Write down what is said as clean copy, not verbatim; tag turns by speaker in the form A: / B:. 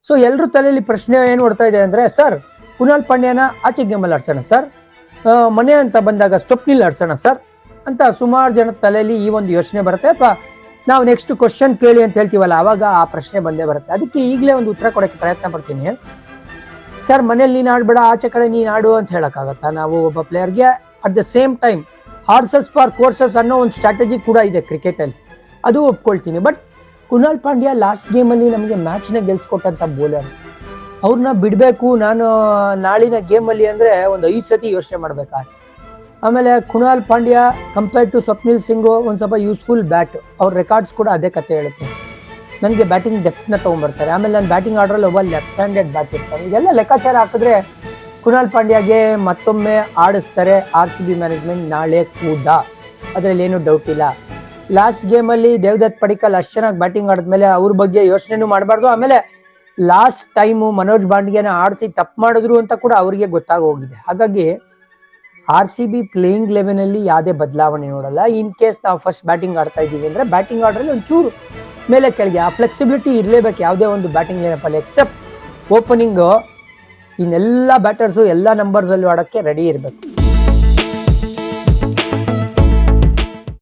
A: So ಎಲ್ಲರೂ ತಲೆಯಲ್ಲಿ ಪ್ರಶ್ನೆ ಏನು ಓಡ್ತಾ ಇದೆ ಅಂದ್ರೆ, ಸರ್ ಕುನಾಲ್ ಪಾಂಡ್ಯನ ಆಚೆ ಗೇಮಲ್ಲಿ ಆಡ್ಸೋಣ ಸರ್, ಮನೆ ಅಂತ ಬಂದಾಗ ಸ್ವಪ್ನಿಲ್ ಆಡ್ಸೋಣ ಸರ್ ಅಂತ ಸುಮಾರು ಜನ ತಲೆಯಲ್ಲಿ ಈ ಒಂದು ಯೋಚನೆ ಬರುತ್ತೆ. ಅಥವಾ ನಾವು ನೆಕ್ಸ್ಟ್ ಕ್ವಶನ್ ಕೇಳಿ ಅಂತ ಹೇಳ್ತೀವಲ್ಲ, ಅವಾಗ ಆ ಪ್ರಶ್ನೆ ಬಂದೇ ಬರುತ್ತೆ. ಅದಕ್ಕೆ ಈಗಲೇ ಒಂದು ಉತ್ತರ ಕೊಡೋಕ್ಕೆ ಪ್ರಯತ್ನ ಪಡ್ತೀನಿ. ಸರ್ ಮನೇಲಿ ನೀನು ಆಡ್ಬೇಡ, ಆಚೆ ಕಡೆ ನೀನು ಆಡು ಅಂತ ಹೇಳೋಕ್ಕಾಗತ್ತಾ? ನಾವು ಒಬ್ಬ ಪ್ಲೇಯರ್ಗೆ at the same time horses for courses ಅನ್ನೋ ಒಂದು ಸ್ಟ್ರಾಟಜಿ ಕೂಡ ಇದೆ ಕ್ರಿಕೆಟಲ್ಲಿ, ಅದು ಒಪ್ಕೊಳ್ತೀನಿ. ಬಟ್ ಕುನಾಲ್ ಪಾಂಡ್ಯ ಲಾಸ್ಟ್ ಗೇಮಲ್ಲಿ ನಮಗೆ ಮ್ಯಾಚ್ನ ಗೆಲ್ಸ್ಕೊಟ್ಟಂಥ ಬೌಲರ್, ಅವ್ರನ್ನ ಬಿಡಬೇಕು ನಾನು ನಾಳಿನ ಗೇಮಲ್ಲಿ ಅಂದರೆ ಒಂದು 5 ಸತಿ ಯೋಚನೆ ಮಾಡ್ಬೇಕಾದ್ರೆ. ಆಮೇಲೆ ಕುನಾಲ್ ಪಾಂಡ್ಯ ಕಂಪೇರ್ಡ್ ಟು ಸ್ವಪ್ನಿಲ್ ಸಿಂಗು ಒಂದು ಸ್ವಲ್ಪ ಯೂಸ್ಫುಲ್ ಬ್ಯಾಟ್, ಅವ್ರ ರೆಕಾರ್ಡ್ಸ್ ಕೂಡ ಅದೇ ಕತೆ ಹೇಳುತ್ತೆ. ನನಗೆ ಬ್ಯಾಟಿಂಗ್ ಡೆಪ್ತ್ನ ತೊಗೊಂಡ್ಬರ್ತಾರೆ. ಆಮೇಲೆ ನಾನು ಬ್ಯಾಟಿಂಗ್ ಆರ್ಡ್ರಲ್ಲಿ ಒಬ್ಬ ಲೆಫ್ಟ್ ಹ್ಯಾಂಡೆಡ್ ಬ್ಯಾಟ್ ಇರ್ತಾರೆ. ಇದೆಲ್ಲ ಲೆಕ್ಕಾಚಾರ ಹಾಕಿದ್ರೆ ಕುನಾಲ್ ಪಾಂಡ್ಯಗೆ ಮತ್ತೊಮ್ಮೆ ಆಡಿಸ್ತಾರೆ RCB ಮ್ಯಾನೇಜ್ಮೆಂಟ್ ನಾಳೆ ಕೂಡ, ಅದರಲ್ಲಿ ಏನೂ ಡೌಟ್ ಇಲ್ಲ. ಲಾಸ್ಟ್ ಗೇಮಲ್ಲಿ ದೇವದತ್ ಪಡಿಕ್ಕಲ್ ಅಷ್ಟು ಚೆನ್ನಾಗಿ ಬ್ಯಾಟಿಂಗ್ ಆಡಿದ್ಮೇಲೆ ಅವ್ರ ಬಗ್ಗೆ ಯೋಚನೆನೂ ಮಾಡಬಾರ್ದು. ಆಮೇಲೆ ಲಾಸ್ಟ್ ಟೈಮು ಮನೋಜ್ ಪಾಂಡ್ಯನ ಆಡಿಸಿ ತಪ್ಪು ಮಾಡಿದ್ರು ಅಂತ ಕೂಡ ಅವರಿಗೆ ಗೊತ್ತಾಗೋಗಿದೆ. ಹಾಗಾಗಿ RCB ಪ್ಲೇಯಿಂಗ್ ಲೆವೆನಲ್ಲಿ ಯಾವುದೇ ಬದಲಾವಣೆ ನೋಡಲ್ಲ. ಇನ್ ಕೇಸ್ ನಾವು ಫಸ್ಟ್ ಬ್ಯಾಟಿಂಗ್ ಆಡ್ತಾ ಇದ್ದೀವಿ ಅಂದರೆ ಬ್ಯಾಟಿಂಗ್ ಆರ್ಡ್ರಲ್ಲಿ ಒಂಚೂರು ಮೇಲೆ ಕೆಳಗೆ ಆ ಫ್ಲೆಕ್ಸಿಬಿಲಿಟಿ ಇರಲೇಬೇಕು ಯಾವುದೇ ಒಂದು ಬ್ಯಾಟಿಂಗ್ ಲೈನಪ್ಪಲ್ಲಿ. ಎಕ್ಸೆಪ್ಟ್ ಓಪನಿಂಗು ಇನ್ನೆಲ್ಲ ಬ್ಯಾಟರ್ಸು ಎಲ್ಲ ನಂಬರ್ಸಲ್ಲಿ ಆಡೋಕ್ಕೆ ರೆಡಿ ಇರಬೇಕು.